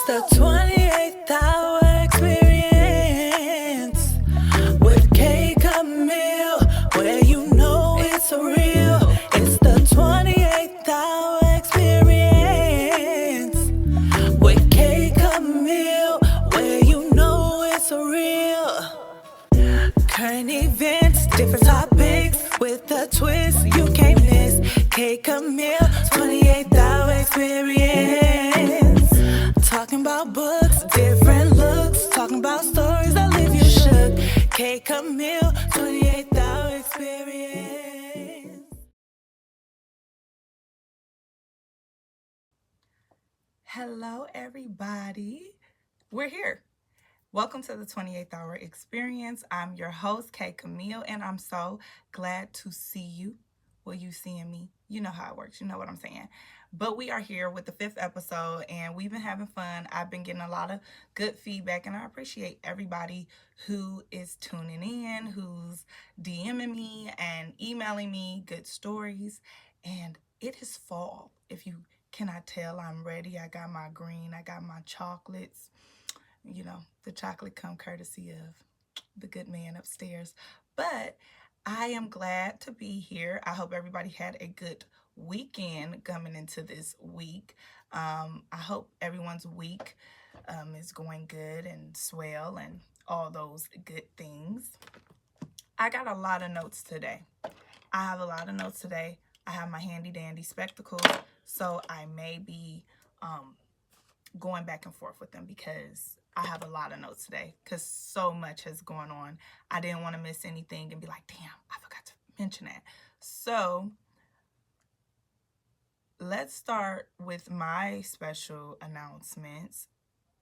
the 28th hour experience with K Camille, where you know it's real. It's the 28th hour experience with K Camille, where you know it's real. Current events, different topics with a twist you can't miss. K Camille, 28th hour experience. Talking about books, different looks. Talking about stories that leave you shook. K Camille, 28th hour experience. Hello, everybody. We're here. Welcome to the 28th hour experience. I'm your host, K Camille, and I'm so glad to see you. Well, you seeing me. You know how it works. You know what I'm saying. But we are here with the 5th episode, and we've been having fun. I've been getting a lot of good feedback, and I appreciate everybody who is tuning in, who's DMing me and emailing me good stories. And it is fall. If you cannot tell, I'm ready. I got my green. I got my chocolates. You know, the chocolate come courtesy of the good man upstairs. But I am glad to be here. I hope everybody had a good weekend coming into this week. I hope everyone's week is going good and swell and all those good things. I got a lot of notes today. I have my handy dandy spectacles, so I may be going back and forth with them because I have a lot of notes today because so much has gone on. I didn't want to miss anything and be like, damn, I forgot to mention that. So let's start with my special announcements.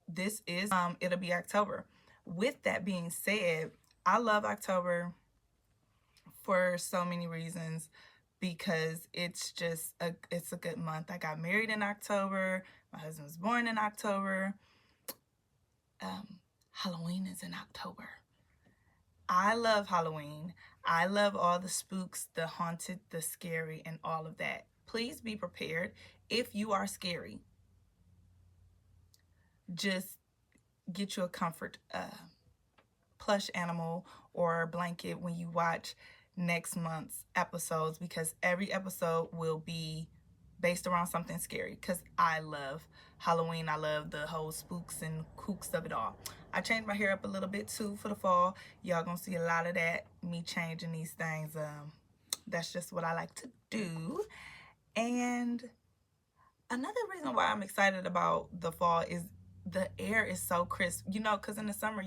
This is, it'll be October. With that being said, I love October for so many reasons because it's just it's a good month. I got married in October. My husband was born in October. Halloween is in October. I love Halloween. I love all the spooks, the haunted, the scary, and all of that. Please be prepared. If you are scary, just get you a comfort plush animal or blanket when you watch next month's episodes, because every episode will be based around something scary, because I love Halloween. I love the whole spooks and kooks of it all. I changed my hair up a little bit too for the fall. Y'all gonna see a lot of that, me changing these things. That's just what I like to do. And another reason why I'm excited about the fall is the air is so crisp. You know, because in the summer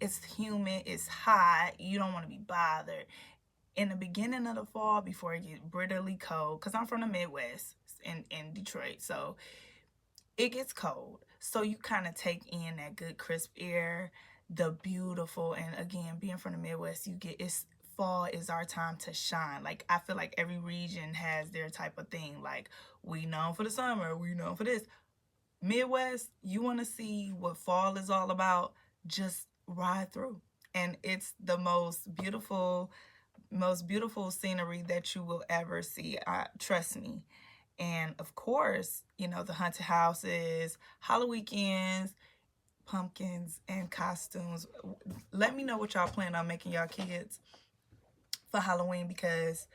it's humid, it's hot, you don't want to be bothered. In the beginning of the fall, before it gets bitterly cold, because I'm from the Midwest in Detroit, so it gets cold. So you kind of take in that good crisp air, the beautiful, and again, being from the Midwest, fall is our time to shine. Like, I feel like every region has their type of thing. Like, we known for the summer, we known for this. Midwest, you want to see what fall is all about, just ride through. And it's the most beautiful scenery that you will ever see. Trust me. And of course, you know, the haunted houses, Halloween, pumpkins, and costumes. Let me know what y'all plan on making y'all kids for Halloween, because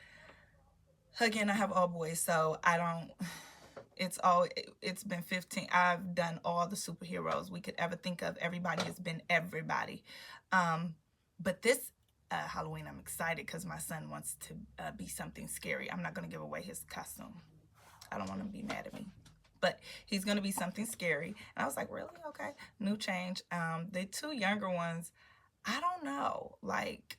again, I have all boys, so it's been 15. I've done all the superheroes we could ever think of. Everybody has been everybody. But this Halloween, I'm excited because my son wants to be something scary. I'm not going to give away his costume. I don't want him to be mad at me. But he's going to be something scary. And I was like, really? Okay. New change. The two younger ones, I don't know. Like,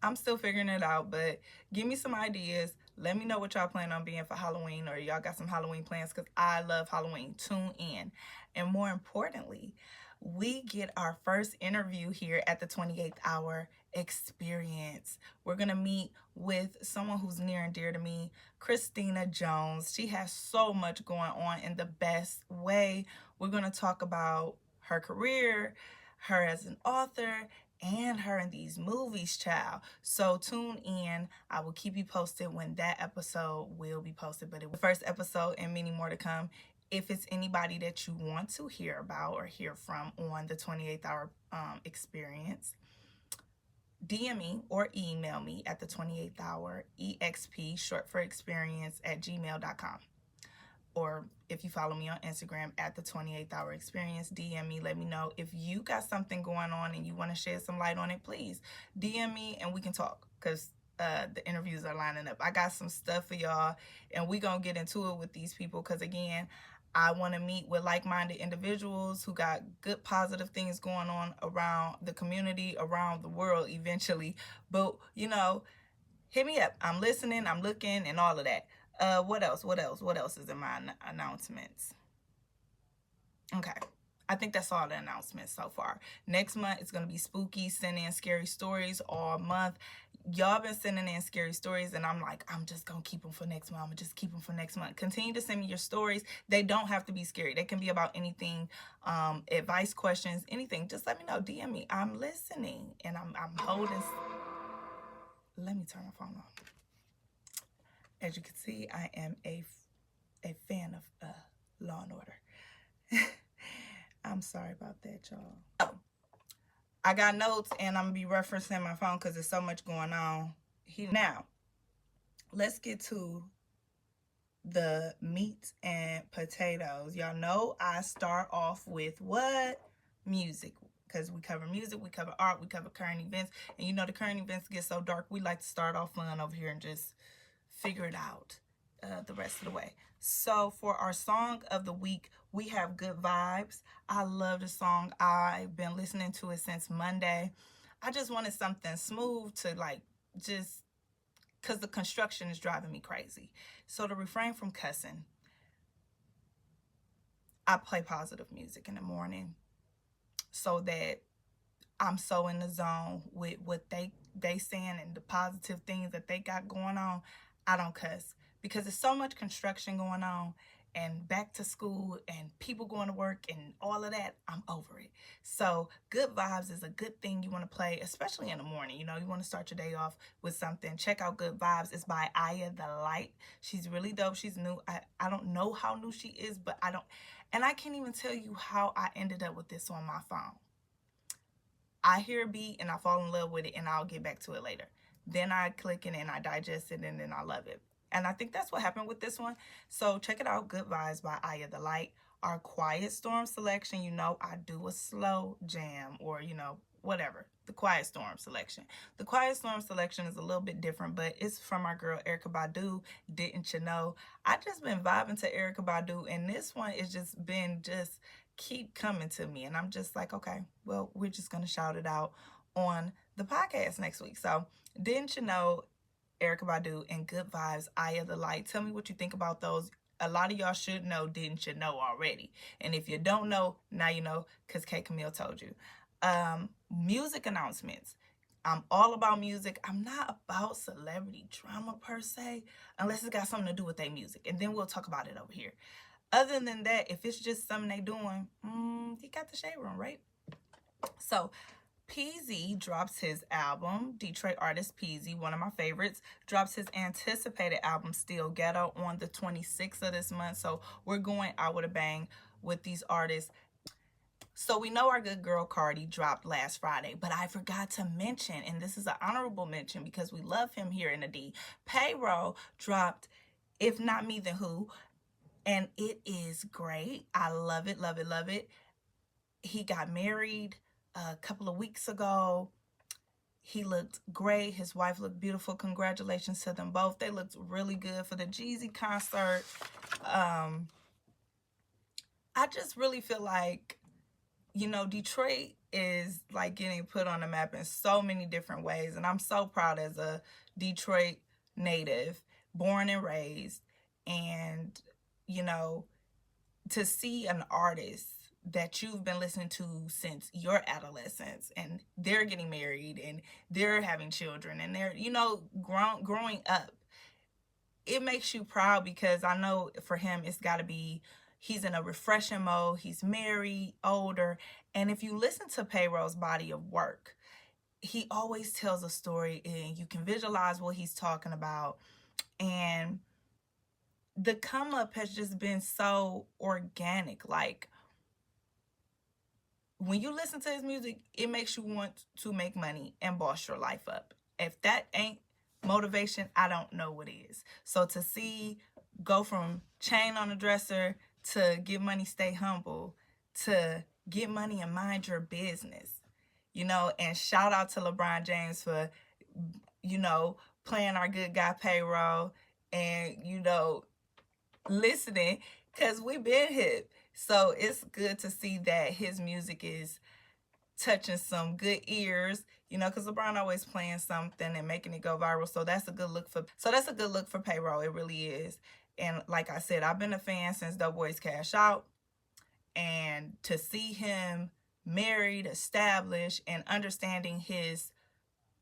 I'm still figuring it out. But give me some ideas. Let me know what y'all plan on being for Halloween, or y'all got some Halloween plans, because I love Halloween. Tune in. And more importantly, we get our first interview here at the 28th hour experience. We're going to meet with someone who's near and dear to me, Christina Jones. She has so much going on in the best way. We're going to talk about her career, her as an author, and her in these movies, child. So tune in. I will keep you posted when that episode will be posted. But it was the first episode and many more to come. If it's anybody that you want to hear about or hear from on the 28th Hour experience, DM me or email me at the 28th Hour, EXP, short for experience, at gmail.com. Or if you follow me on Instagram at the 28th Hour experience, DM me, let me know. If you got something going on and you want to shed some light on it, please DM me and we can talk, because the interviews are lining up. I got some stuff for y'all, and we gonna get into it with these people, because again, I want to meet with like-minded individuals who got good, positive things going on around the community, around the world eventually. But, you know, hit me up. I'm listening, I'm looking, and all of that. What else? What else is in my announcements? Okay. I think that's all the announcements so far. Next month, it's going to be spooky. Send in scary stories all month. Y'all been sending in scary stories, and I'm like, I'm just going to keep them for next month. I'm going to just keep them for next month. Continue to send me your stories. They don't have to be scary. They can be about anything, advice, questions, anything. Just let me know. DM me. I'm listening, and I'm holding. Let me turn my phone off. As you can see, I am a fan of Law and Order. I'm sorry about that, y'all. Oh, I got notes, and I'm going to be referencing my phone because there's so much going on. Now, let's get to the meat and potatoes. Y'all know I start off with what? Music. Because we cover music, we cover art, we cover current events. And you know the current events get so dark, we like to start off fun over here and just figure it out the rest of the way. So for our song of the week, we have Good Vibes. I love the song. I've been listening to it since Monday. I just wanted something smooth to like just, because the construction is driving me crazy. So to refrain from cussing, I play positive music in the morning so that I'm so in the zone with what they saying and the positive things that they got going on. I don't cuss, because there's so much construction going on and back to school and people going to work and all of that. I'm over it. So Good Vibes is a good thing you want to play, especially in the morning. You know, you want to start your day off with something. Check out Good Vibes. It's by Ayah the Light. She's really dope. She's new. I don't know how new she is, but I can't even tell you how I ended up with this on my phone. I hear a beat and I fall in love with it, and I'll get back to it later. Then I click it and I digest it, and then I love it. And I think that's what happened with this one. So check it out, Good Vibes by Ayah the Light. Our Quiet Storm selection, you know, I do a slow jam or, you know, whatever. The Quiet Storm selection. The Quiet Storm selection is a little bit different, but it's from our girl Erykah Badu. Didn't you know? I just been vibing to Erykah Badu, and this one is just been keep coming to me, and I'm just like, okay, well, we're just gonna shout it out on the podcast next week. So Didn't You Know, Erykah Badu, and Good Vibes, Ayah the Light. Tell me what you think about those. A lot of y'all should know Didn't You Know already, and if you don't know, now you know, because K. Camille told you. Music announcements. I'm all about music. I'm not about celebrity drama per se, unless it's got something to do with their music, and then we'll talk about it over here. Other than that, if it's just something they doing, you got the shade room, right? So Peezy drops his album. Detroit artist Peezy, one of my favorites, drops his anticipated album, Still Ghetto, on the 26th of this month. So we're going out with a bang with these artists. So we know our good girl Cardi dropped last Friday, but I forgot to mention, and this is an honorable mention because we love him here in the D. Payroll dropped If Not Me Then Who, and it is great. I love it, love it, love it. He got married a couple of weeks ago. He looked great. His wife looked beautiful. Congratulations to them both. They looked really good for the Jeezy concert. I just really feel like, you know, Detroit is like getting put on the map in so many different ways. And I'm so proud as a Detroit native, born and raised. And, you know, to see an artist that you've been listening to since your adolescence, and they're getting married and they're having children and they're, you know, growing up, it makes you proud, because I know for him it's got to be, he's in a refreshing mode, he's married, older, and if you listen to Payroll's body of work, he always tells a story and you can visualize what he's talking about. And the come up has just been so organic. Like, when you listen to his music, it makes you want to make money and boss your life up. If that ain't motivation, I don't know what is. So to see go from chain on the dresser to get money, stay humble, to get money and mind your business, you know, and shout out to LeBron James for, you know, playing our good guy Payroll and, you know, listening, because we been hip. So it's good to see that his music is touching some good ears, you know, because LeBron always playing something and making it go viral. So that's a good look for Payroll. It really is. And like I said, I've been a fan since Doughboys Cash Out. And to see him married, established, and understanding his,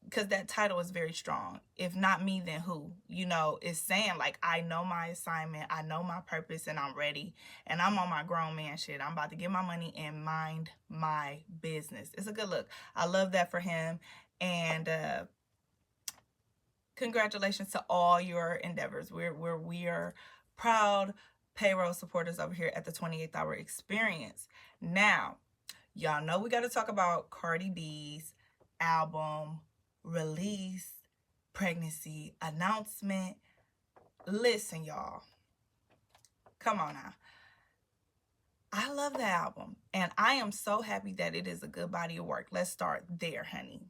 because that title is very strong. If not me, then who? You know, it's saying like, I know my assignment, I know my purpose, and I'm ready. And I'm on my grown man shit. I'm about to get my money and mind my business. It's a good look. I love that for him. And congratulations to all your endeavors. We are proud Payroll supporters over here at the 28th Hour Experience. Now, y'all know we got to talk about Cardi B's album release, pregnancy announcement. Listen, y'all, come on now. I love the album, and I am so happy that it is a good body of work. Let's start there, honey.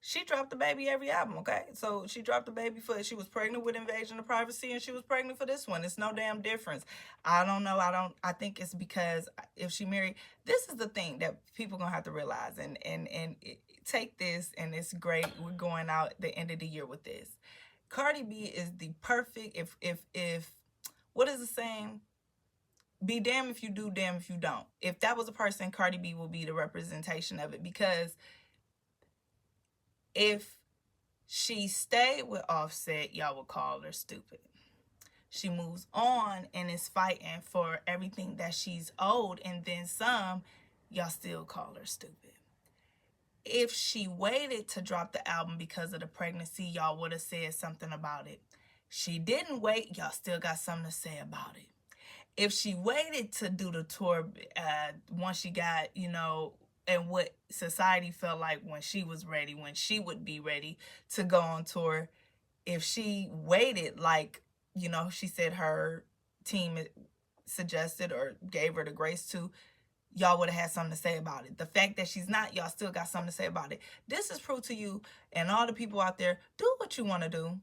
She dropped the baby every album, okay? So she dropped the baby she was pregnant with Invasion of Privacy, and she was pregnant for this one. It's no damn difference. I don't know. I think it's because if she married, this is the thing that people gonna have to realize, and take this, and it's great. We're going out the end of the year with this. Cardi B is the perfect, if what is the saying? Be damned if you do, damn if you don't. If that was a person, Cardi B will be the representation of it, because if she stayed with Offset, y'all would call her stupid. She moves on and is fighting for everything that she's owed, and then some, y'all still call her stupid. If she waited to drop the album because of the pregnancy, y'all would have said something about it. She didn't wait, y'all still got something to say about it. If she waited to do the tour once she got, you know, and what society felt like when she was ready, when she would be ready to go on tour, if she waited, like, you know, she said her team suggested or gave her the grace to, y'all would have had something to say about it. The fact that she's not, y'all still got something to say about it. This is proof to you and all the people out there, do what you want to do.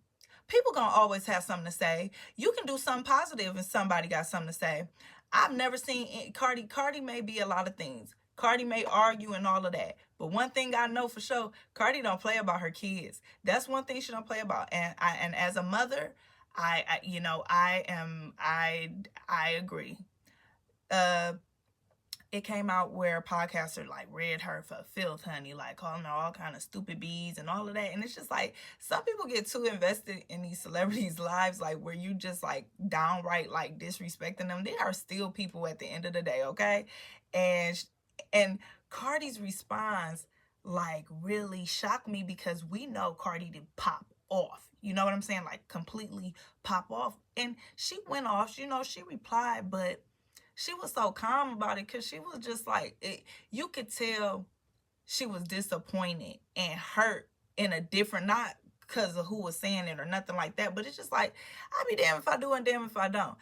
People gonna always have something to say. You can do something positive and somebody got something to say. I've never seen Cardi. Cardi may be a lot of things. Cardi may argue and all of that. But one thing I know for sure, Cardi don't play about her kids. That's one thing she don't play about. And as a mother, I agree. It came out where a podcaster like read her for filth, honey, like calling her all kind of stupid bees and all of that. And it's just like, some people get too invested in these celebrities' lives, like where you just like downright like disrespecting them. They are still people at the end of the day, okay? And Cardi's response like really shocked me, because we know Cardi did pop off. You know what I'm saying? Like completely pop off. And she went off, you know, she replied, but she was so calm about it, because she was just like, you could tell she was disappointed and hurt in a different, not because of who was saying it or nothing like that, but it's just like, I'll be damned if I do and damned if I don't.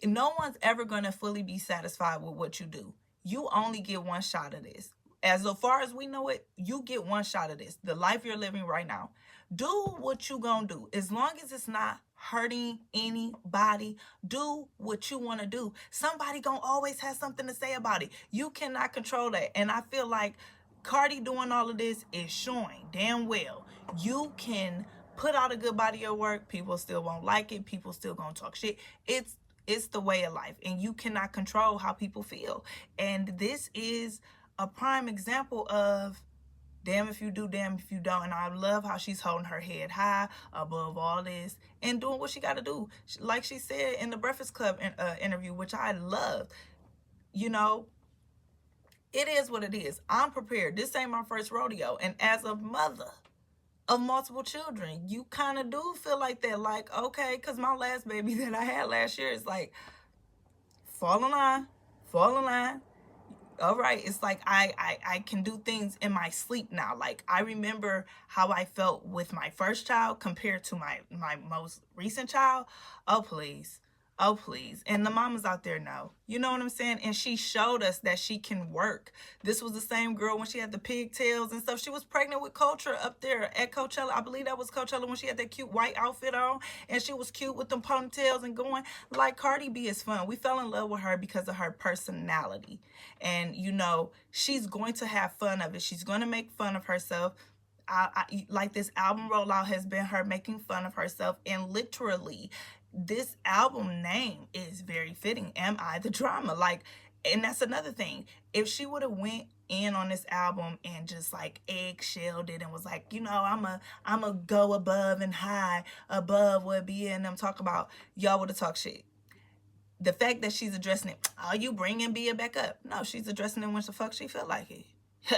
No one's ever going to fully be satisfied with what you do. You only get one shot of this. As far as we know it, you get one shot of this. The life you're living right now. Do what you gonna do. As long as it's not hurting anybody, do what you want to do. Somebody gonna always have something to say about it. You cannot control that. And I feel like Cardi doing all of this is showing damn well you can put out a good body of work. People still won't like it. People still gonna talk shit. It's the way of life, and you cannot control how people feel. And this is a prime example of damn if you do, damn if you don't. And I love how she's holding her head high above all this and doing what she got to do. Like she said in the Breakfast Club interview, which I loved, you know, it is what it is. I'm prepared. This ain't my first rodeo. And as a mother, of multiple children. You kind of do feel like that. Like, okay, because my last baby that I had last year is like, fall in line, fall in line. All right, it's like I can do things in my sleep now. Like, I remember how I felt with my first child compared to my most recent child. Oh please, oh please. And the mamas out there know, you know what I'm saying? And she showed us that she can work. This was the same girl when she had the pigtails and stuff. She was pregnant with Culture up there at Coachella. I believe that was Coachella, when she had that cute white outfit on, and she was cute with them ponytails and going. Like, Cardi B is fun. We fell in love with her because of her personality. And, you know, she's going to have fun of it. She's going to make fun of herself. Like, this album rollout has been her making fun of herself. And literally, this album name is very fitting. Am I the Drama? Like, and that's another thing. If she would have went in on this album and just like eggshelled it and was like, you know, I'm a go above and high above what B and them talk about, y'all would have talked shit. The fact that she's addressing it, are you bringing Bia back up? No, she's addressing it when the fuck she feel like it.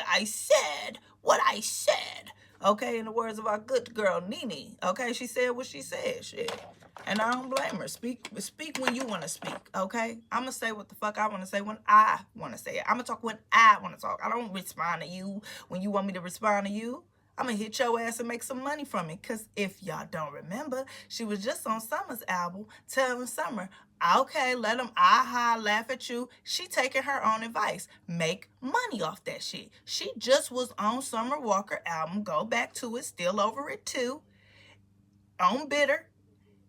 I said what I said. Okay, in the words of our good girl Nene. Okay, she said what she said. Shit. And I don't blame her. Speak when you want to speak. Okay, I'm gonna say what the fuck I want to say when I want to say it. I'm gonna talk when I want to talk. I don't respond to you when you want me to respond to you. I'm gonna hit your ass and make some money from it. Because if y'all don't remember, she was just on Summer's album telling Summer, okay, let them aha laugh at you. She taking her own advice. Make money off that shit. She just was on Summer Walker album. Go back to it. Still over it too. On Bitter.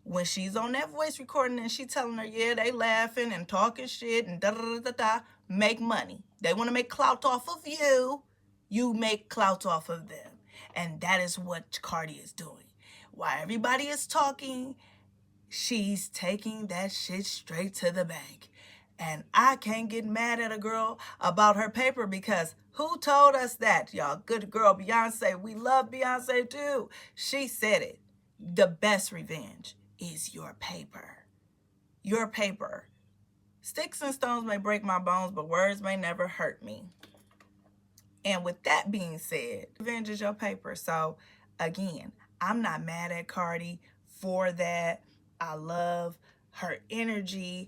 When she's on that voice recording and she telling her, yeah, they laughing and talking shit and da-da-da-da-da, make money. They want to make clout off of you. You make clout off of them. And that is what Cardi is doing. While everybody is talking, she's taking that shit straight to the bank. And I can't get mad at a girl about her paper, because who told us that, y'all? Good girl, Beyonce. We love Beyonce too. She said it. The best revenge is your paper. Your paper. Sticks and stones may break my bones, but words may never hurt me. And with that being said, revenge is your paper. So again, I'm not mad at Cardi for that. I love her energy.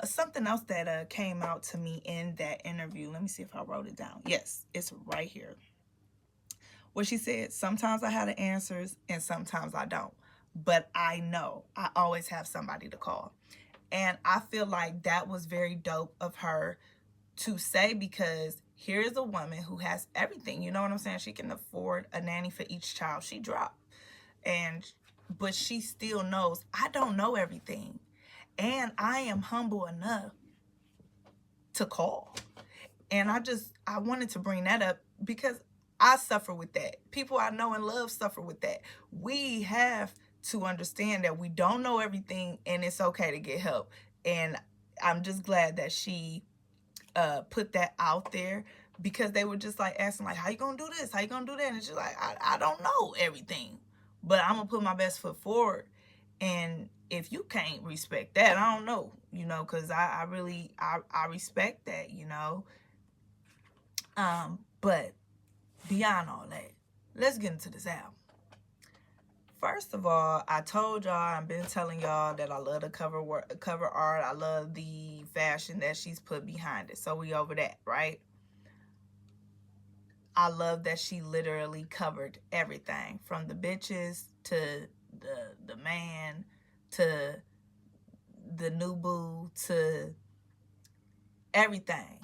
Something else that came out to me in that interview. Let me see if I wrote it down. Yes, it's right here. What she said, sometimes I have the answers and sometimes I don't. But I know I always have somebody to call. And I feel like that was very dope of her to say, because here's a woman who has everything. You know what I'm saying? She can afford a nanny for each child she dropped. But she still knows, I don't know everything. And I am humble enough to call. And I wanted to bring that up because I suffer with that. People I know and love suffer with that. We have to understand that we don't know everything and it's okay to get help. And I'm just glad that she put that out there, because they were just like asking, like, how you gonna do this? How you gonna do that? And she's like, I don't know everything, but I'm gonna put my best foot forward. And if you can't respect that, I don't know, you know, because I really respect that, you know. But beyond all that, let's get into this album. First of all, I told y'all, I've been telling y'all that I love the cover art. I love the fashion that she's put behind it. So we over that, right? I love that she literally covered everything, from the bitches to the man to the new boo to everything.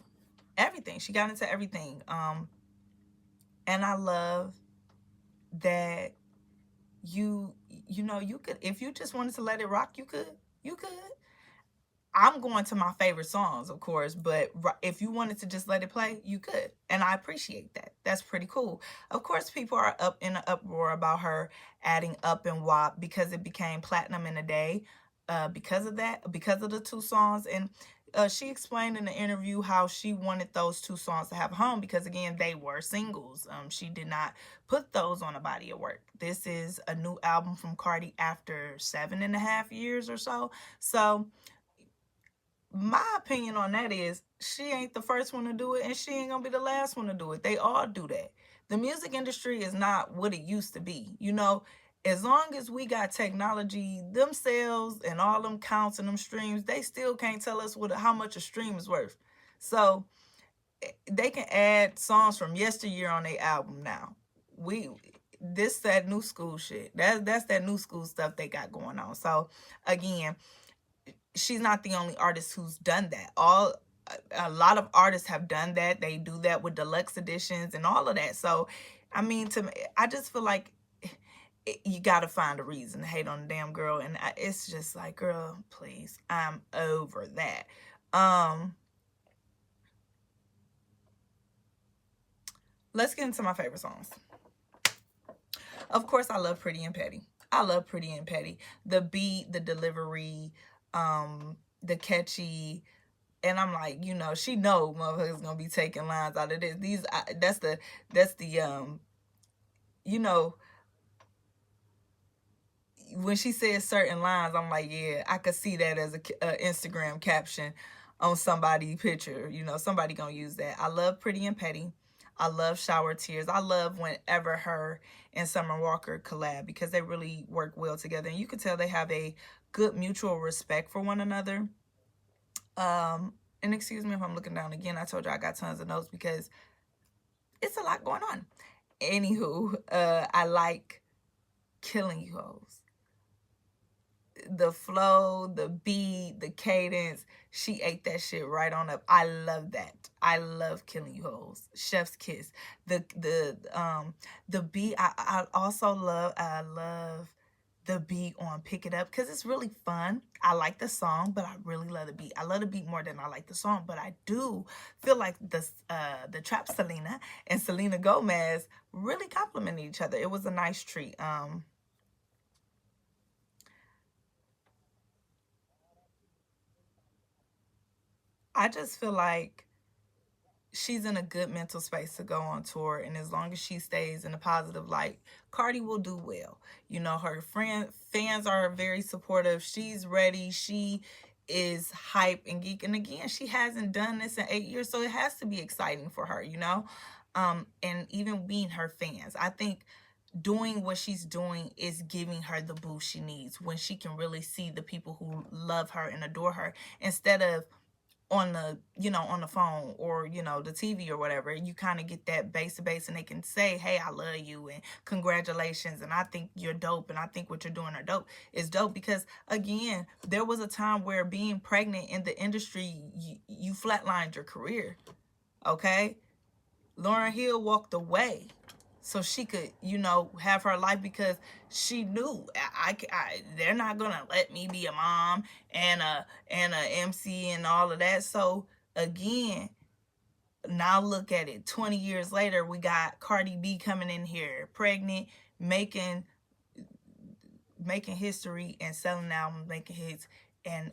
Everything. She got into everything. And I love that you know, you could, if you just wanted to let it rock, you could. I'm going to my favorite songs, of course, but if you wanted to just let it play, you could. And I appreciate that. That's pretty cool. Of course, people are up in an uproar about her adding Up and WAP because it became platinum in a day. Because of that, because of the two songs. And she explained in the interview how she wanted those two songs to have a home because, again, they were singles. She did not put those on a body of work. This is a new album from Cardi after 7.5 years or so. So my opinion on that is she ain't the first one to do it, and she ain't gonna be the last one to do it. They all do that. The music industry is not what it used to be. You know, as long as we got technology, them sales and all them counts and them streams, they still can't tell us how much a stream is worth. So they can add songs from yesteryear on their album now. This that new school shit. That's that new school stuff they got going on. So again, she's not the only artist who's done that. A lot of artists have done that. They do that with deluxe editions and all of that. So I mean, I just feel like you gotta find a reason to hate on the damn girl, and it's just like, girl, please, I'm over that. Let's get into my favorite songs. Of course, I love Pretty and Petty. I love Pretty and Petty. The beat, the delivery, the catchy, and I'm like, you know, she know motherfuckers gonna be taking lines out of this. That's the you know, when she says certain lines, I'm like, yeah, I could see that as a Instagram caption on somebody's picture. You know, somebody gonna use that. I love Pretty and Petty. I love Shower Tears. I love whenever her and Summer Walker collab, because they really work well together. And you can tell they have a good mutual respect for one another. And excuse me if I'm looking down again. I told you I got tons of notes because it's a lot going on. Anywho, I like Killing You Hoes. The flow, the beat, the cadence, she ate that shit right on up. I love that. I love Killing You Hoes. Chef's Kiss. The beat, I also love the beat on Pick It Up, because it's really fun. I like the song, but I really love the beat. I love the beat more than I like the song, but I do feel like the Trap Selena and Selena Gomez really complimented each other. It was a nice treat. I just feel like she's in a good mental space to go on tour, and as long as she stays in a positive light, Cardi will do well. You know, her fans are very supportive. She's ready. She is hype and geek, and again, she hasn't done this in 8 years, so it has to be exciting for her, you know. And even being her fans, I think doing what she's doing is giving her the boost she needs when she can really see the people who love her and adore her, instead of on the, you know, on the phone or, you know, the TV or whatever. You kind of get that base to base, and they can say, hey, I love you and congratulations, and I think you're dope, and I think what you're doing is dope. Because again, there was a time where being pregnant in the industry, you flatlined your career. Okay, Lauryn Hill walked away so she could, you know, have her life, because she knew they're not gonna let me be a mom and a MC and all of that. So again, now look at it. 20 years later, we got Cardi B coming in here, pregnant, making history and selling albums, making hits, and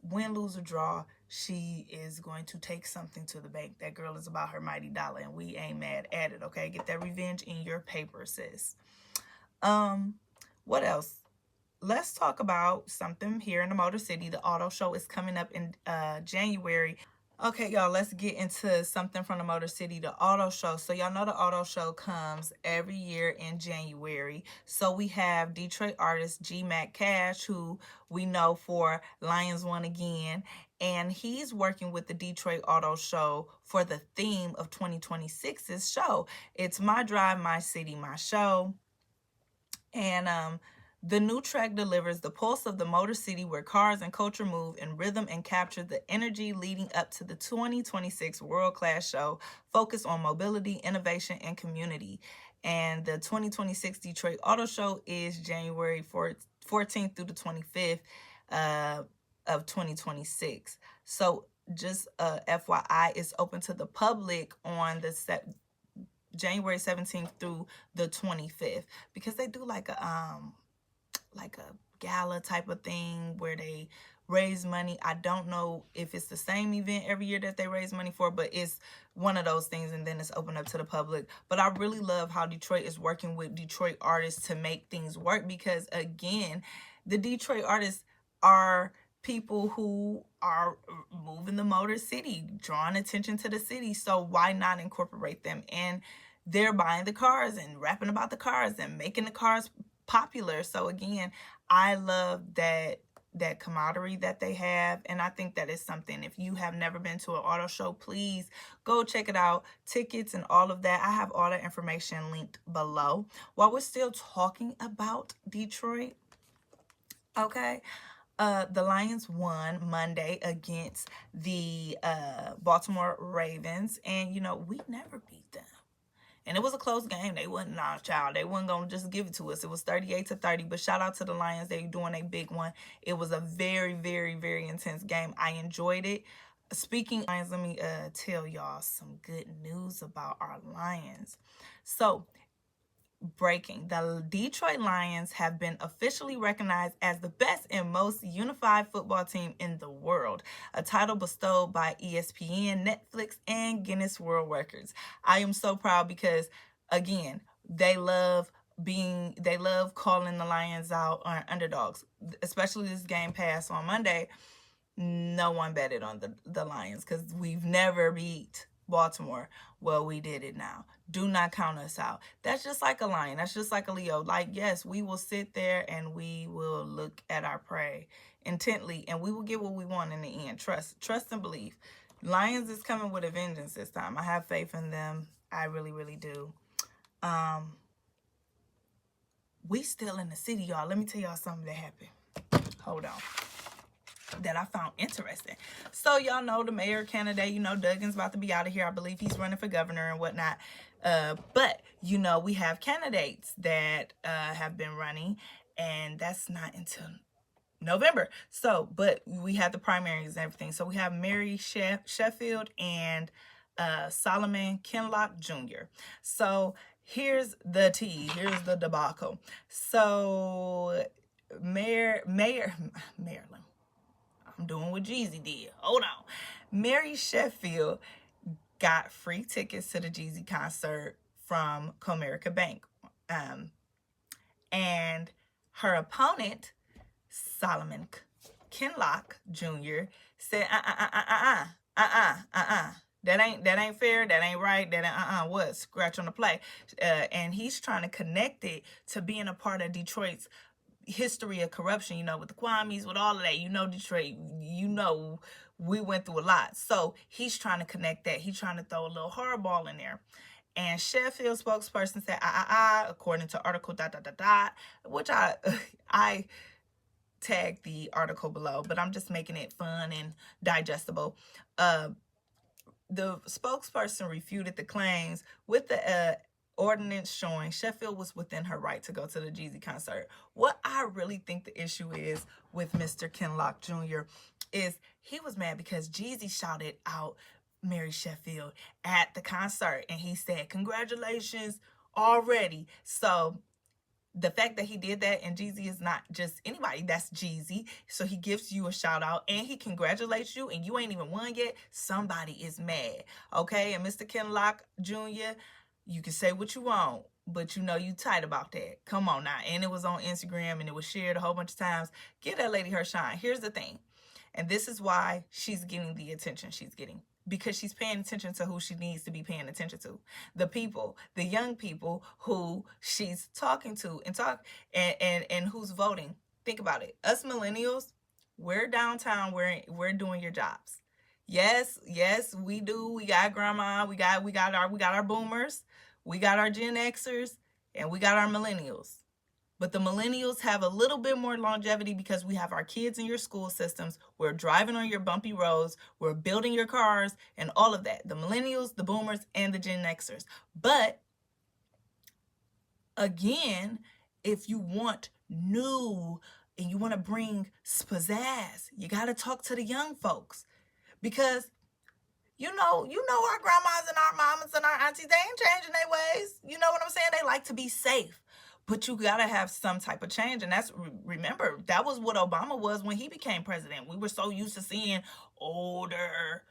win, lose, or draw, she is going to take something to the bank. That girl is about her mighty dollar, and we ain't mad at it, okay? Get that revenge in your paper, sis. What else? Let's talk about something here in the Motor City. The auto show is coming up in January. Okay, y'all, let's get into something from the Motor City, the auto show. So y'all know the auto show comes every year in January. So we have Detroit artist Gmac Cash, who we know for Lions Won Again, and he's working with the Detroit Auto Show for the theme of 2026's show. It's My Drive, My City, My Show. And the new track delivers the pulse of the Motor City, where cars and culture move in rhythm and capture the energy leading up to the 2026 world-class show, focused on mobility, innovation, and community. And the 2026 Detroit Auto Show is January 14th through the 25th of 2026. So just FYI, it's open to the public on the January 17th through the 25th, because they do like a gala type of thing where they raise money. I don't know if it's the same event every year that they raise money for, but it's one of those things, and then it's open up to the public. But I really love how Detroit is working with Detroit artists to make things work, because again, the Detroit artists are people who are moving the Motor City, drawing attention to the city. So why not incorporate them? And they're buying the cars and rapping about the cars and making the cars popular. So again, I love that camaraderie that they have, and I think that is something. If you have never been to an auto show, please go check it out. Tickets and all of that, I have all the information linked below. While we're still talking about Detroit, okay, the Lions won Monday against the Baltimore Ravens, and you know, we never beat them. And it was a close game. They wasn't, nah, child. They wasn't going to just give it to us. It was 38-30. But shout out to the Lions. They doing a big one. It was a very, very, very intense game. I enjoyed it. Speaking of Lions, let me tell y'all some good news about our Lions. So, breaking. The Detroit Lions have been officially recognized as the best and most unified football team in the world, a title bestowed by ESPN, Netflix, and Guinness World Records. I am so proud because, again, they love calling the Lions out on underdogs, especially this game passed on Monday. No one betted on the Lions because we've never beat Baltimore. Well, we did it now. Do not count us out. That's just like a lion. That's just like a Leo. Like, yes, we will sit there and we will look at our prey intently, and we will get what we want in the end. Trust and believe. Lions is coming with a vengeance this time. I have faith in them. I really, really do. We still in the city, y'all. Let me tell y'all something that happened. Hold on. That I found interesting. So y'all know the mayor candidate, you know, Duggan's about to be out of here. I believe he's running for governor and whatnot. But, you know, we have candidates that have been running, and that's not until November. So, but we have the primaries and everything. So we have Mary Sheffield and Solomon Kinlock Jr. So here's the tea. Here's the debacle. So Maryland. I'm doing what Jeezy did. Hold on. Mary Sheffield got free tickets to the Jeezy concert from Comerica Bank. And her opponent, Solomon Kinlock Jr., said, that ain't fair, that ain't right, that what? Scratch on the play. And he's trying to connect it to being a part of Detroit's history of corruption, you know, with the Kwames, with all of that. You know, Detroit, you know, we went through a lot. So he's trying to connect that. He's trying to throw a little hardball in there. And Sheffield spokesperson said, according to article ... which I tagged the article below, but I'm just making it fun and digestible. The spokesperson refuted the claims with the ordinance showing Sheffield was within her right to go to the Jeezy concert. What I really think the issue is with Mr. Kinlock Jr. is he was mad because Jeezy shouted out Mary Sheffield at the concert, and he said, congratulations already. So the fact that he did that, and Jeezy is not just anybody, that's Jeezy. So he gives you a shout out and he congratulates you, and you ain't even won yet. Somebody is mad, okay? And Mr. Kinlock Jr., you can say what you want, but you know you tight about that. Come on now. And it was on Instagram and it was shared a whole bunch of times. Give that lady her shine. Here's the thing. And this is why she's getting the attention she's getting. Because she's paying attention to who she needs to be paying attention to. The people, the young people who she's talking to and who's voting. Think about it. Us millennials, we're downtown, we're doing your jobs. Yes, we do. We got grandma, we got our boomers, we got our Gen Xers, and we got our millennials. But the millennials have a little bit more longevity because we have our kids in your school systems. We're driving on your bumpy roads. We're building your cars and all of that. The millennials, the boomers, and the Gen Xers. But again, if you want new and you want to bring pizzazz, you got to talk to the young folks. Because you know our grandmas and our mamas and our aunties, they ain't changing their ways. You know what I'm saying? They like to be safe. But you got to have some type of change. And that's, remember, that was what Obama was when he became president. We were so used to seeing older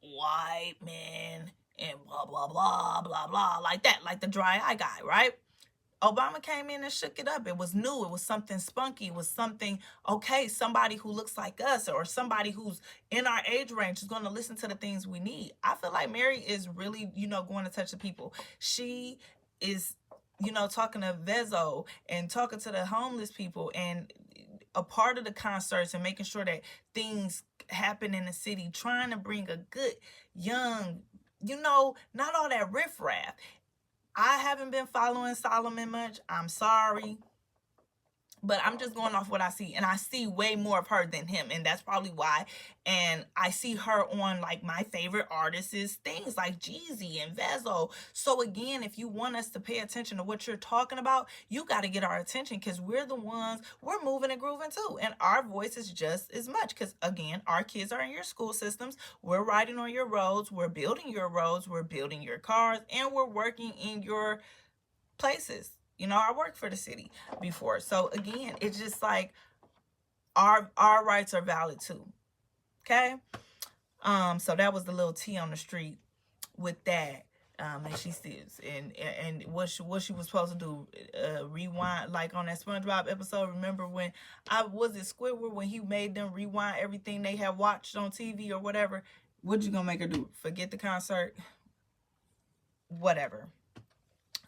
white men and blah, blah, blah, blah, blah, like that, like the dry eye guy, right? Obama came in and shook it up. It was new. It was something spunky. It was something, okay, somebody who looks like us or somebody who's in our age range is going to listen to the things we need. I feel like Mary is really, going to touch the people. She is, talking to Vezo and talking to the homeless people and a part of the concerts and making sure that things happen in the city, trying to bring a good, young, not all that riffraff. I haven't been following Solomon much. I'm sorry. But I'm just going off what I see. And I see way more of her than him. And that's probably why. And I see her on like my favorite artists' things like Jeezy and Vezo. So again, if you want us to pay attention to what you're talking about, you got to get our attention because we're the ones, we're moving and grooving too. And our voice is just as much because again, our kids are in your school systems. We're riding on your roads. We're building your roads. We're building your cars. And we're working in your places. I worked for the city before. So again, it's just like our rights are valid too. Okay? So that was the little tea on the street with that. And she says, and what she was supposed to do, rewind, like on that SpongeBob episode. Remember when was it Squidward when he made them rewind everything they had watched on TV or whatever? What you gonna make her do? Forget the concert? Whatever.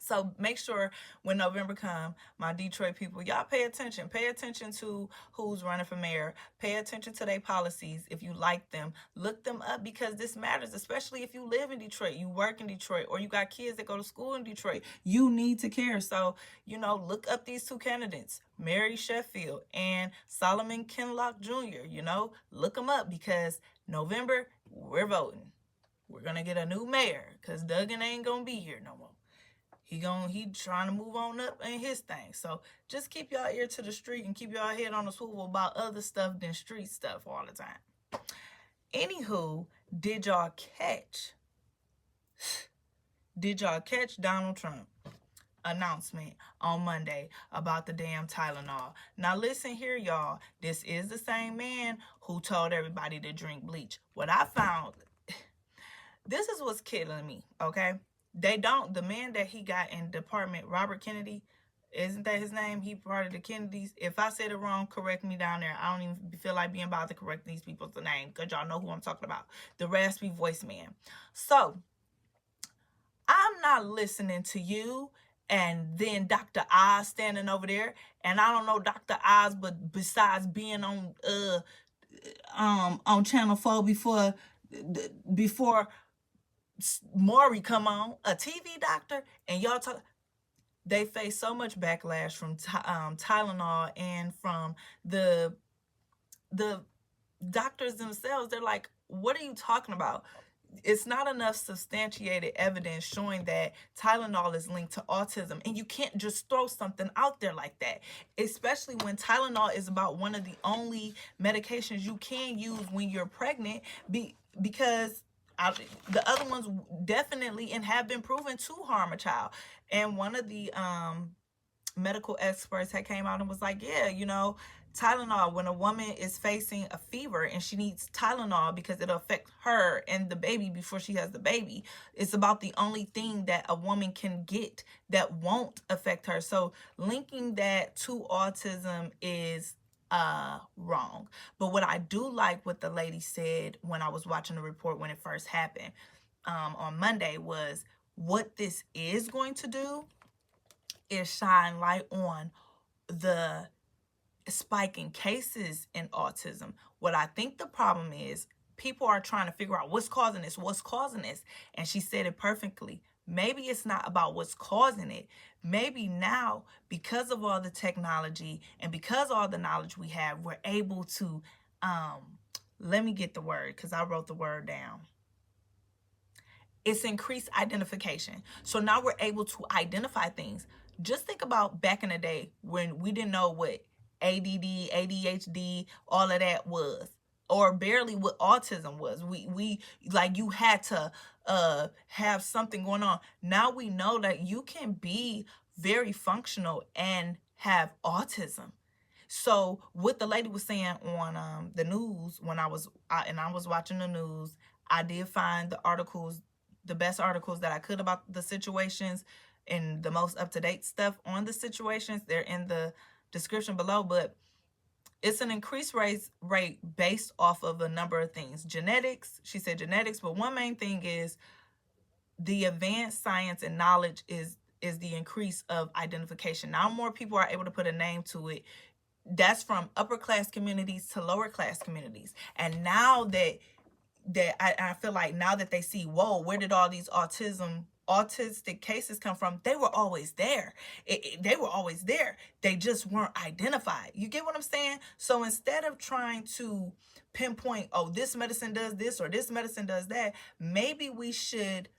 So make sure when November come, my Detroit people, y'all pay attention. Pay attention to who's running for mayor. Pay attention to their policies if you like them. Look them up because this matters, especially if you live in Detroit, you work in Detroit, or you got kids that go to school in Detroit. You need to care. So, look up these two candidates, Mary Sheffield and Solomon Kinlock Jr., look them up because November, we're voting. We're going to get a new mayor because Duggan ain't going to be here no more. He trying to move on up in his thing. So just keep y'all ear to the street and keep y'all head on the swivel about other stuff than street stuff all the time. Anywho, did y'all catch Donald Trump announcement on Monday about the damn Tylenol? Now listen here, y'all. This is the same man who told everybody to drink bleach. What I found, this is what's killing me, okay? The man that he got in department, Robert Kennedy, isn't that his name? He part of the Kennedys. If I said it wrong, correct me down there. I don't even feel like being bothered correcting these people's name because y'all know who I'm talking about. The raspy voice man. So, I'm not listening to you and then Dr. Oz standing over there. And I don't know Dr. Oz, but besides being on Channel 4 before Maury come on, a TV doctor, and y'all talk. They face so much backlash from Tylenol and from the doctors themselves. They're like, what are you talking about? It's not enough substantiated evidence showing that Tylenol is linked to autism. And you can't just throw something out there like that, especially when Tylenol is about one of the only medications you can use when you're pregnant because the other ones definitely and have been proven to harm a child. And one of the medical experts had came out and was like, yeah, Tylenol, when a woman is facing a fever and she needs Tylenol because it'll affect her and the baby before she has the baby, it's about the only thing that a woman can get that won't affect her. So linking that to autism is wrong. But what I do like what the lady said when I was watching the report when it first happened on Monday was what this is going to do is shine light on the spike in cases in autism. What I think the problem is, people are trying to figure out what's causing this. And she said it perfectly. Maybe it's not about what's causing it. Maybe now, because of all the technology and because all the knowledge we have, we're able to, let me get the word because I wrote the word down. It's increased identification. So now we're able to identify things. Just think about back in the day when we didn't know what ADD, ADHD, all of that was, or barely what autism was. We like you had to have something going on. Now we know that you can be very functional and have autism. So what the lady was saying on the news when I was watching the news, I did find the articles, the best articles that I could about the situations and the most up-to-date stuff on the situations. They're in the description below, but it's an increased rate based off of a number of things. Genetics, she said genetics, but one main thing is the advanced science and knowledge is the increase of identification. Now more people are able to put a name to it. That's from upper class communities to lower class communities. And now that I feel like now that they see, whoa, where did all these autistic cases come from? They were always there. They were always there. They just weren't identified. You get what I'm saying? So instead of trying to pinpoint, oh, this medicine does this or this medicine does that, maybe we should.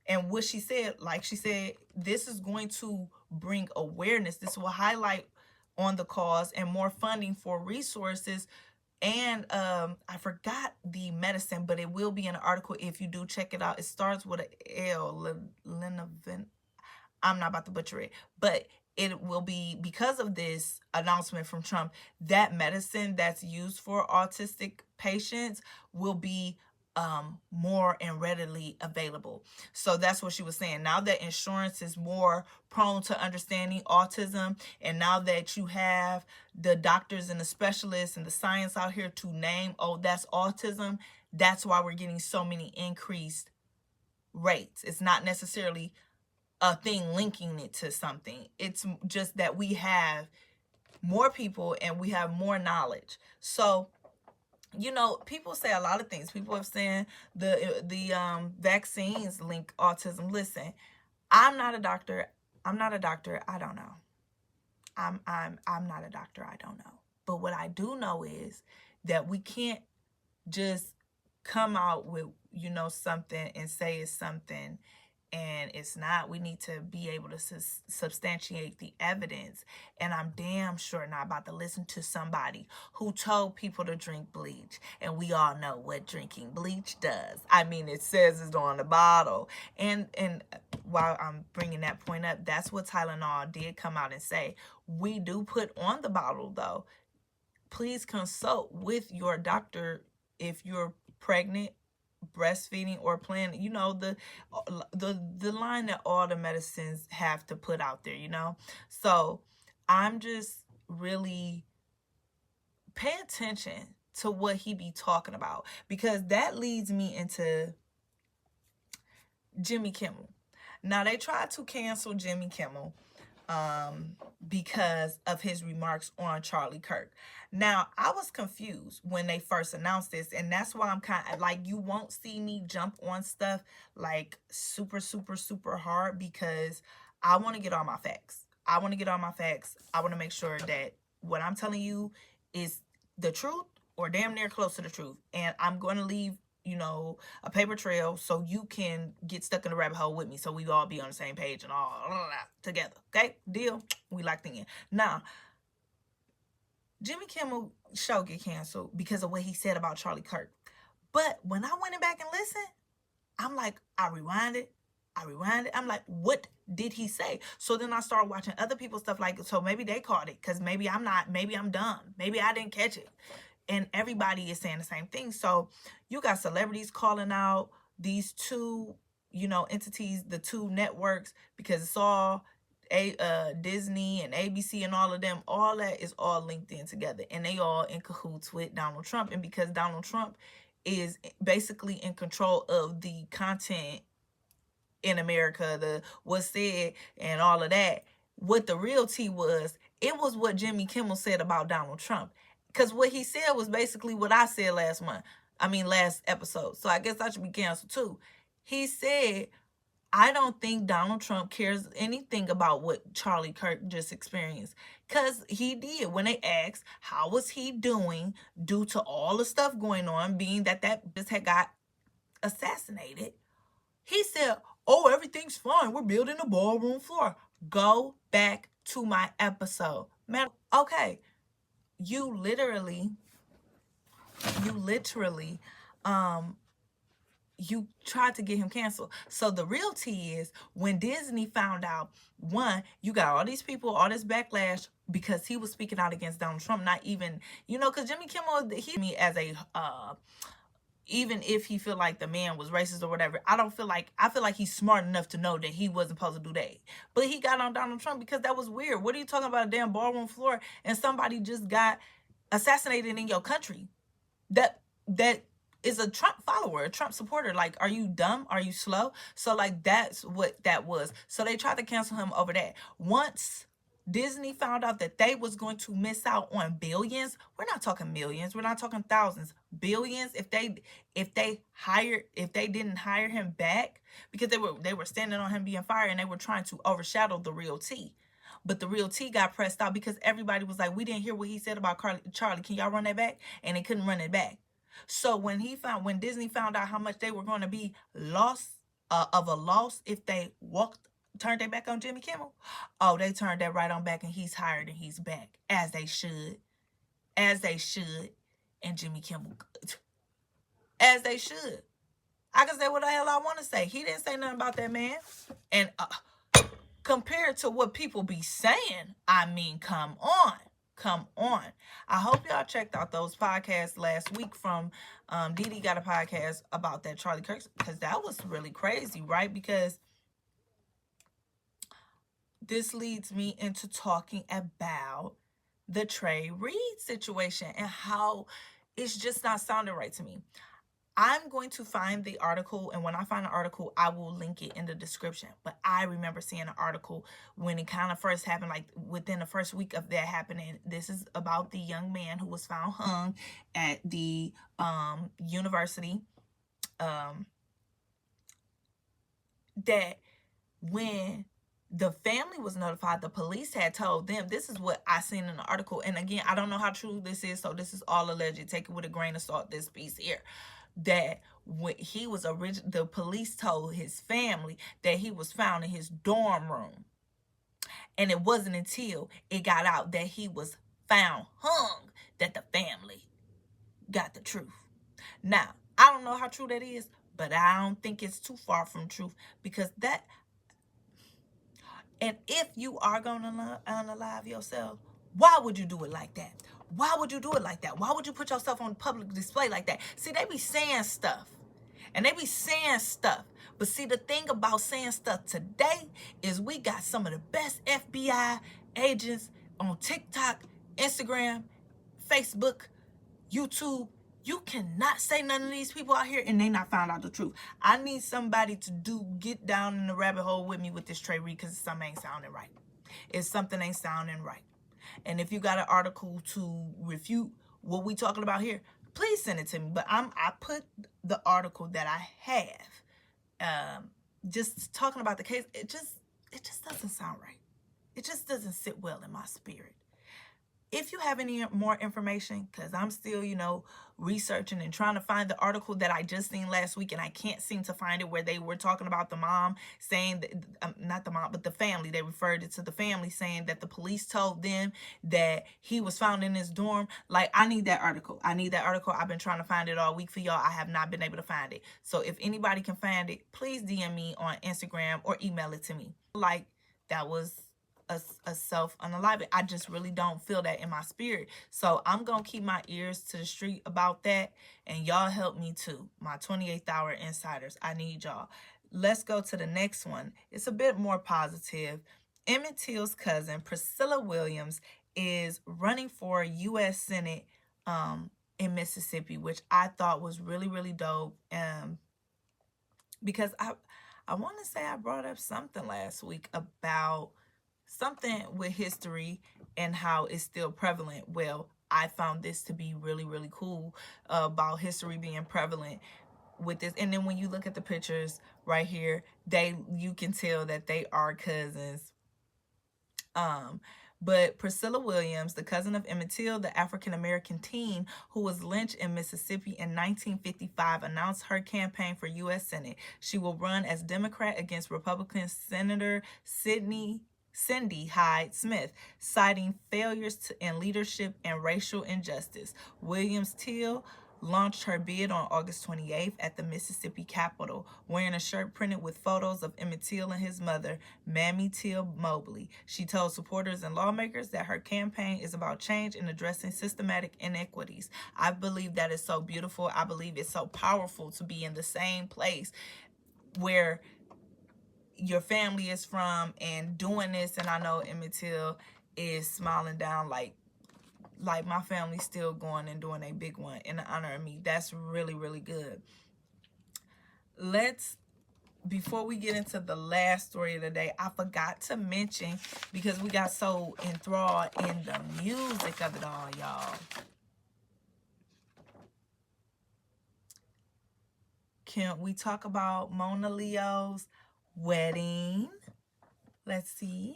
And what she said, like she said, this is going to bring awareness. This will highlight on the cause and more funding for resources. And I forgot the medicine, but it will be in an article if you do check it out. It starts with an L, linavin. I'm not about to butcher it, but it will be, because of this announcement from Trump, that medicine that's used for autistic patients will be more and readily available. So that's what she was saying. Now that insurance is more prone to understanding autism, and now that you have the doctors and the specialists and the science out here to name, oh, that's autism, that's why we're getting so many increased rates. It's not necessarily a thing linking it to something. It's just that we have more people and we have more knowledge. So you know, people say a lot of things. People have said the vaccines link autism. Listen, I'm not a doctor. I don't know. I'm not a doctor. I don't know. But what I do know is that we can't just come out with, you know, something and say it's something and it's not. We need to be able to substantiate the evidence. And I'm damn sure not about to listen to somebody who told people to drink bleach. And we all know what drinking bleach does. I mean, it says it's on the bottle. And while I'm bringing that point up, that's what Tylenol did come out and say. We do put on the bottle, though. Please consult with your doctor if you're pregnant, breastfeeding, or planning, you know, the line that all the medicines have to put out there, you know. So I'm just really pay attention to what he be talking about, because that leads me into Jimmy Kimmel. Now they tried to cancel Jimmy Kimmel because of his remarks on Charlie Kirk. Now, I was confused when they first announced this, and that's why I'm kind of like, you won't see me jump on stuff like super hard, because I want to get all my facts. I want to make sure that what I'm telling you is the truth or damn near close to the truth. And I'm going to leave, you know, a paper trail so you can get stuck in the rabbit hole with me, so we all be on the same page and all together. Okay? Deal? We locked in. Now, Jimmy Kimmel show get canceled because of what he said about Charlie Kirk. But when I went back and listened, I'm like, I rewinded. I'm like, what did he say? So then I started watching other people's stuff, like, so maybe they caught it, because maybe I'm not, maybe I'm dumb. Maybe I didn't catch it. And everybody is saying the same thing. So you got celebrities calling out these two, you know, entities, the two networks, because it's all Disney and ABC and all of them. All that is all linked in together, and they all in cahoots with Donald Trump. And because Donald Trump is basically in control of the content in America, the what's said and all of that, what the real tea was, it was what Jimmy Kimmel said about Donald Trump. Because what he said was basically what I said last episode. So I guess I should be canceled too. He said, I don't think Donald Trump cares anything about what Charlie Kirk just experienced. Because he did. When they asked, how was he doing due to all the stuff going on, being that just had got assassinated, he said, oh, everything's fine. We're building a ballroom floor. Go back to my episode. Man, okay. You literally, you tried to get him canceled. So the real tea is, when Disney found out, one, you got all these people, all this backlash, because he was speaking out against Donald Trump, not even, you know, because Jimmy Kimmel, he me as a even if he feel like the man was racist or whatever, I feel like he's smart enough to know that he wasn't supposed to do that. But he got on Donald Trump because that was weird. What are you talking about, a damn ballroom floor and somebody just got assassinated in your country? That is a Trump follower, a Trump supporter. Like, are you dumb? Are you slow? So like, that's what that was. So they tried to cancel him over that. Once Disney found out that they was going to miss out on billions, we're not talking millions, we're not talking thousands, billions, if they didn't hire him back, because they were standing on him being fired and they were trying to overshadow the real T. But the real T got pressed out because everybody was like, we didn't hear what he said about Charlie. Can y'all run that back? And they couldn't run it back. So when Disney found out how much they were going to be lost of a loss if they turned their back on Jimmy Kimmel, oh, they turned that right on back, and he's hired and he's back, as they should. And Jimmy Kimmel, as they should. I can say what the hell I want to say. He didn't say nothing about that man. And compared to what people be saying, I mean, come on. I hope y'all checked out those podcasts last week from Didi got a podcast about that Charlie Kirk, because that was really crazy, right? Because this leads me into talking about the Trey Reed situation and how it's just not sounding right to me. I'm going to find the article, and when I find an article, I will link it in the description. But I remember seeing an article when it kind of first happened, like within the first week of that happening. This is about the young man who was found hung at the university. That when the family was notified, the police had told them, this is what I seen in the article. And again, I don't know how true this is, so this is all alleged. Take it with a grain of salt, this piece here. That when he was the police told his family that he was found in his dorm room. And it wasn't until it got out that he was found hung that the family got the truth. Now, I don't know how true that is, but I don't think it's too far from truth, because that, and if you are going to unalive yourself, why would you do it like that? Why would you do it like that? Why would you put yourself on public display like that? See, they be saying stuff. But see, the thing about saying stuff today is we got some of the best FBI agents on TikTok, Instagram, Facebook, YouTube. You cannot say none of these people out here and they not found out the truth. I need somebody to get down in the rabbit hole with me with this Trey Reed, because something ain't sounding right. Something ain't sounding right. And if you got an article to refute what we talking about here, please send it to me. But I put the article that I have, just talking about the case. It just doesn't sound right. It just doesn't sit well in my spirit. If you have any more information, because I'm still, researching and trying to find the article that I just seen last week, and I can't seem to find it, where they were talking about the mom saying that, not the mom, but the family. They referred it to the family saying that the police told them that he was found in his dorm. Like, I need that article. I've been trying to find it all week for y'all. I have not been able to find it. So if anybody can find it, please DM me on Instagram or email it to me. Like, that was a self-unaliving. I just really don't feel that in my spirit. So I'm going to keep my ears to the street about that. And y'all help me too. My 28th hour insiders. I need y'all. Let's go to the next one. It's a bit more positive. Emmett Till's cousin, Priscilla Williams, is running for U.S. Senate in Mississippi, which I thought was really, really dope. Because I want to say I brought up something last week about something with history and how it's still prevalent. Well, I found this to be really, really cool about history being prevalent with this. And then when you look at the pictures right here, you can tell that they are cousins. But Priscilla Williams, the cousin of Emmett Till, the African-American teen who was lynched in Mississippi in 1955, announced her campaign for U.S. Senate. She will run as Democrat against Republican Senator Cindy Hyde Smith, citing failures in leadership and racial injustice. Williams Till launched her bid on August 28th at the Mississippi Capitol, wearing a shirt printed with photos of Emmett Till and his mother, Mammy Till Mobley. She told supporters and lawmakers that her campaign is about change and addressing systematic inequities. I believe that is so beautiful. I believe it's so powerful to be in the same place where your family is from and doing this. And I know Emmett Till is smiling down like my family's still going and doing a big one in honor of me. That's really, really good. Before we get into the last story of the day, I forgot to mention, because we got so enthralled in the music of it all, y'all. Can we talk about Mona Leo's wedding? Let's see.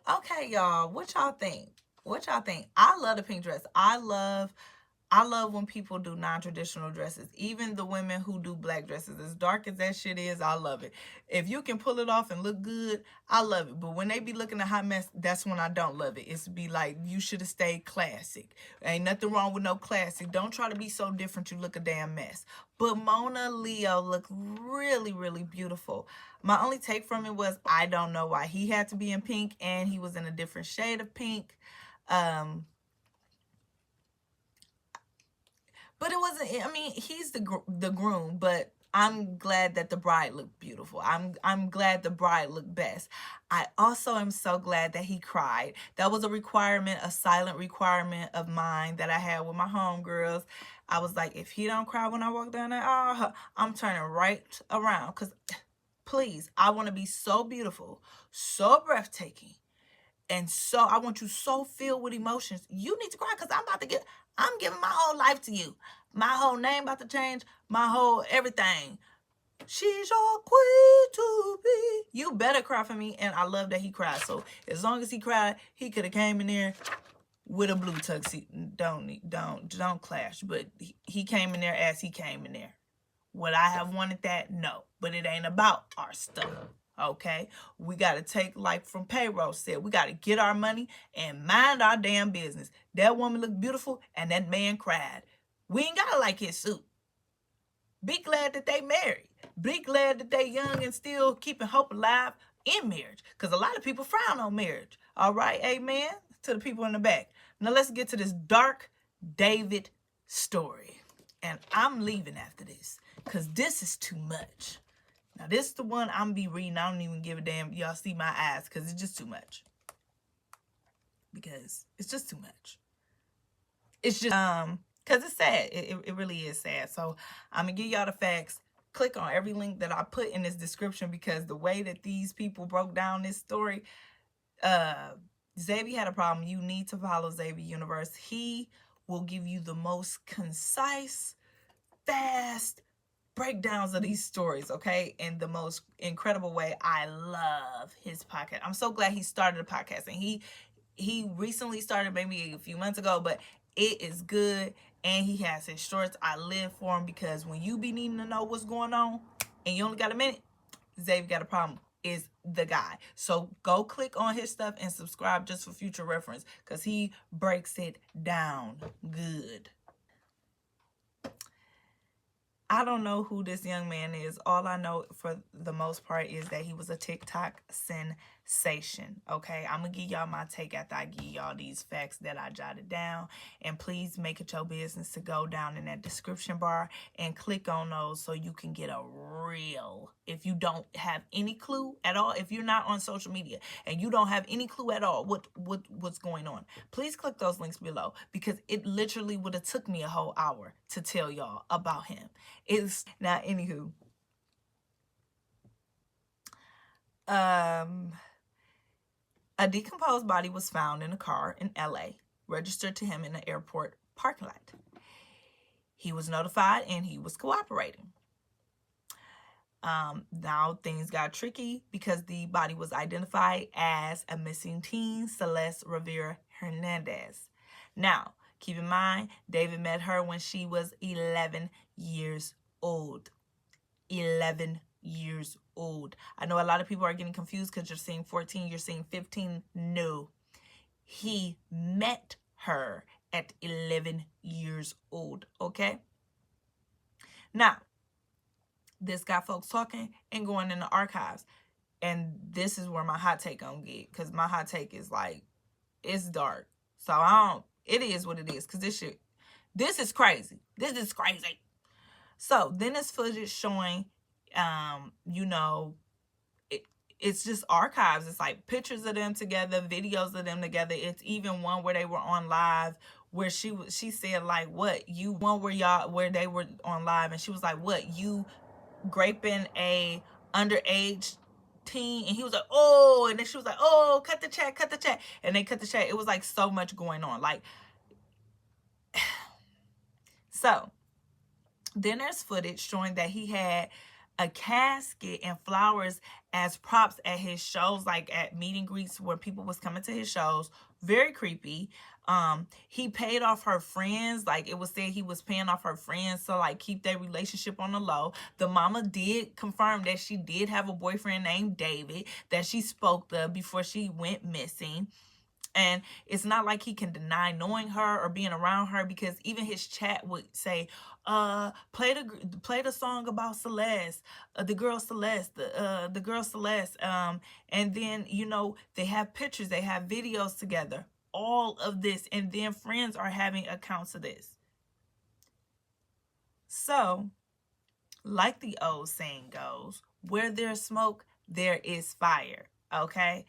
Okay, y'all, what y'all think? What y'all think? I love the pink dress. I love when people do non-traditional dresses. Even the women who do black dresses. As dark as that shit is, I love it. If you can pull it off and look good, I love it. But when they be looking a hot mess, that's when I don't love it. It's be like, you should have stayed classic. Ain't nothing wrong with no classic. Don't try to be so different you look a damn mess. But Mona Leo looked really, really beautiful. My only take from it was, I don't know why he had to be in pink and he was in a different shade of pink. But it wasn't, I mean, he's the groom, but I'm glad that the bride looked beautiful. I'm glad the bride looked best. I also am so glad that he cried. That was a requirement, a silent requirement of mine that I had with my homegirls. I was like, if he don't cry when I walk down the aisle, I'm turning right around. Because, please, I want to be so beautiful, so breathtaking. And so I want you so filled with emotions. You need to cry, because I'm giving my whole life to you. My whole name about to change. My whole everything. She's your queen to be. You better cry for me. And I love that he cried. So as long as he cried, he could have came in there with a blue tuxedo. Don't clash. But he came in there as he came in there. Would I have wanted that? No. But it ain't about our stuff. Okay, we got to take, like from Payroll said, we got to get our money and mind our damn business. That woman looked beautiful and that man cried. We ain't got to like his suit. Be glad that they married. Be glad that they young and still keeping hope alive in marriage. Because a lot of people frown on marriage. All right, amen, to the people in the back. Now let's get to this dark David story. And I'm leaving after this, because this is too much. Now, this is the one I'm be reading. I don't even give a damn. Y'all see my eyes, because it's just too much. Because it's just too much. It's just, because it's sad. It really is sad. So, I'm going to give y'all the facts. Click on every link that I put in this description, because the way that these people broke down this story, Xavier had a problem. You need to follow Xavier Universe. He will give you the most concise, fast breakdowns of these stories, okay, in the most incredible way. I love his podcast. I'm so glad he started a podcast, and he recently started maybe a few months ago, but it is good. And he has his shorts. I live for him, because when you be needing to know what's going on and you only got a minute, Xavier Got a Problem is the guy. So go click on his stuff and subscribe just for future reference, because he breaks it down good. I don't know who this young man is. All I know for the most part is that he was a TikTok sensation. Okay, I'm going to give y'all my take after I give y'all these facts that I jotted down. And please make it your business to go down in that description bar and click on those so you can get a real. If you don't have any clue at all, if you're not on social media and you don't have any clue at all what's going on, please click those links below, because it literally would have took me a whole hour to tell y'all about him. It's now, anywho, a decomposed body was found in a car in LA, registered to him in an airport parking lot. He was notified and he was cooperating. Now things got tricky, because the body was identified as a missing teen, Celeste Rivera Hernandez. Now, keep in mind, David met her when she was 11 years old. 11 years old. I know a lot of people are getting confused because you're seeing 14, you're seeing 15. No. He met her at 11 years old, okay? Now, this got folks talking and going in the archives. And this is where my hot take gonna get. Because my hot take is like, it's dark. So it is what it is. Because this is crazy. This is crazy. So then there's footage showing, it's just archives. It's like pictures of them together, videos of them together. It's even one where they were on live where she said like, what, you, one where they were on live and she was like, what, you graping a underage teen? And he was like, oh, and then she was like, oh, cut the check, and they cut the check. It was like so much going on. Like, so then there's footage showing that he had a casket and flowers as props at his shows, like at meet and greets where people was coming to his shows. Very creepy. He paid off her friends. Like, it was said he was paying off her friends to like keep their relationship on the low. The mama did confirm that she did have a boyfriend named David that she spoke to before she went missing. And it's not like he can deny knowing her or being around her, because even his chat would say, play the song about Celeste, the girl Celeste, the girl Celeste. And then, they have pictures, they have videos together, all of this. And then friends are having accounts of this. So, like the old saying goes, where there's smoke, there is fire. Okay?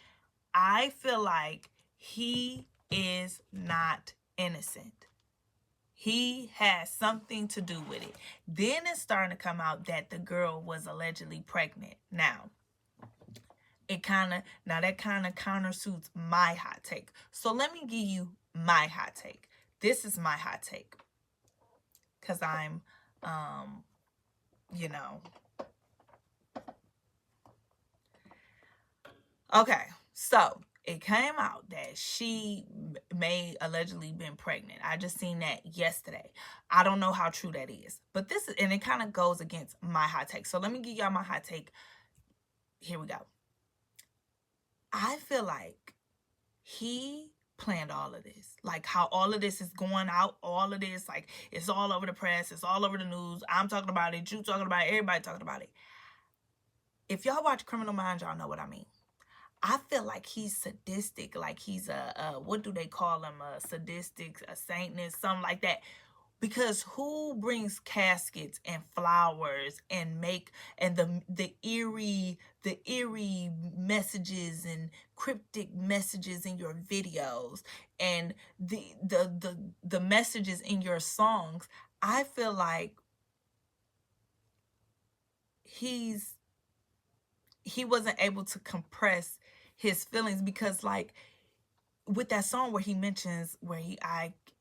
I feel like he is not innocent. He has something to do with it. Then it's starting to come out that the girl was allegedly pregnant. Now, that kind of countersuits my hot take. So let me give you my hot take. This is my hot take. Because I'm, Okay, so it came out that she may allegedly been pregnant. I just seen that yesterday. I don't know how true that is. But and it kind of goes against my hot take. So let me give y'all my hot take. Here we go. I feel like he planned all of this. Like how all of this is going out, all of this, like it's all over the press, it's all over the news. I'm talking about it, you talking about it, everybody talking about it. If y'all watch Criminal Minds, y'all know what I mean. I feel like he's sadistic, like he's what do they call him? A sadistic, a Satanist, something like that. Because who brings caskets and flowers and the eerie messages and cryptic messages in your videos and the messages in your songs? I feel like he wasn't able to compress his feelings, because like with that song where he mentions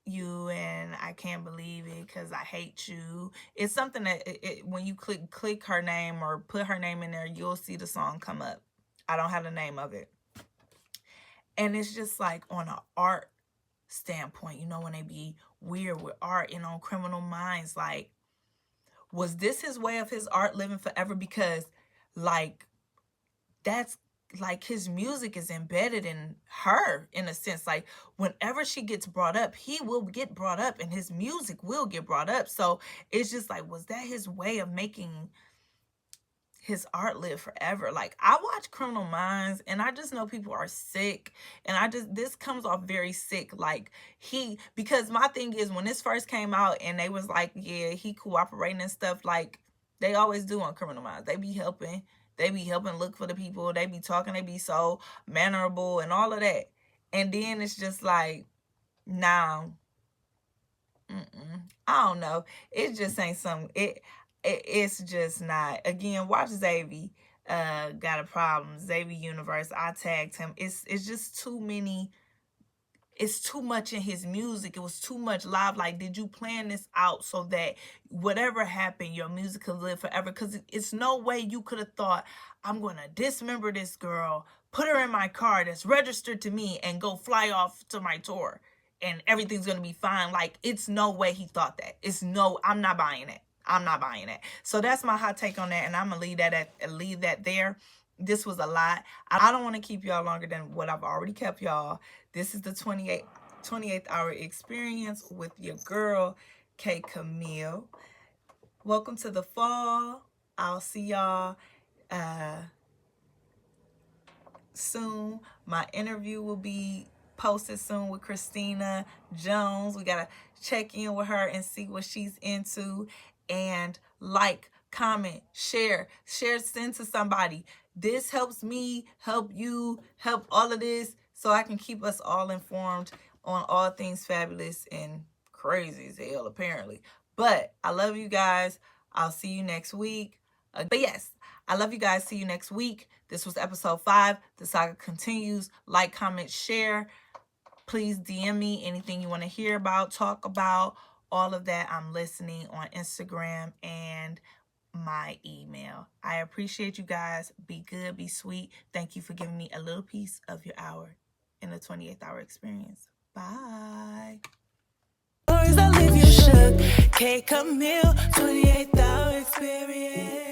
you and I can't believe it because I hate you. It's something that when you click her name or put her name in there, you'll see the song come up. I don't have the name of it. And it's just like on an art standpoint, when they be weird with art and on Criminal Minds, like, was this his way of his art living forever? Because like, that's like his music is embedded in her in a sense. Like whenever she gets brought up, he will get brought up and his music will get brought up. So it's just like, was that his way of making his art live forever? Like, I watch Criminal Minds and I just know people are sick, and this comes off very sick. Like because my thing is, when this first came out and they was like, yeah, he cooperating and stuff, like they always do on Criminal Minds. They be helping look for the people. They be talking. They be so mannerable and all of that. And then it's just like, nah, I don't know. It just ain't something. It's just not. Again, watch Xavier. Got a problem. Xavier Universe. I tagged him. It's just too many. It's too much in his music. It was too much live. Like, did you plan this out so that whatever happened, your music could live forever? Because it's no way you could have thought, I'm going to dismember this girl, put her in my car that's registered to me, and go fly off to my tour, and everything's going to be fine. Like, it's no way he thought that. I'm not buying it. I'm not buying it. So that's my hot take on that, and I'm going to leave that there. This was a lot. I don't want to keep y'all longer than what I've already kept y'all. This is the 28th hour experience with your girl, K. Camille. welcome to the fall. I'll see y'all soon. My interview will be posted soon with Christina Jones. We gotta check in with her and see what she's into. And like, comment, share, send to somebody. This helps me, help you, help all of this, so I can keep us all informed on all things fabulous and crazy as hell, apparently. But I love you guys. I'll see you next week. But yes, I love you guys. See you next week. This was episode 5. The saga continues. Like, comment, share. Please DM me anything you want to hear about, talk about, all of that. I'm listening on Instagram and my email. I appreciate you guys. Be good, be sweet. Thank you for giving me a little piece of your hour in the 28th hour experience. Bye. Stories that leave you shook. K Camille, 28th hour experience.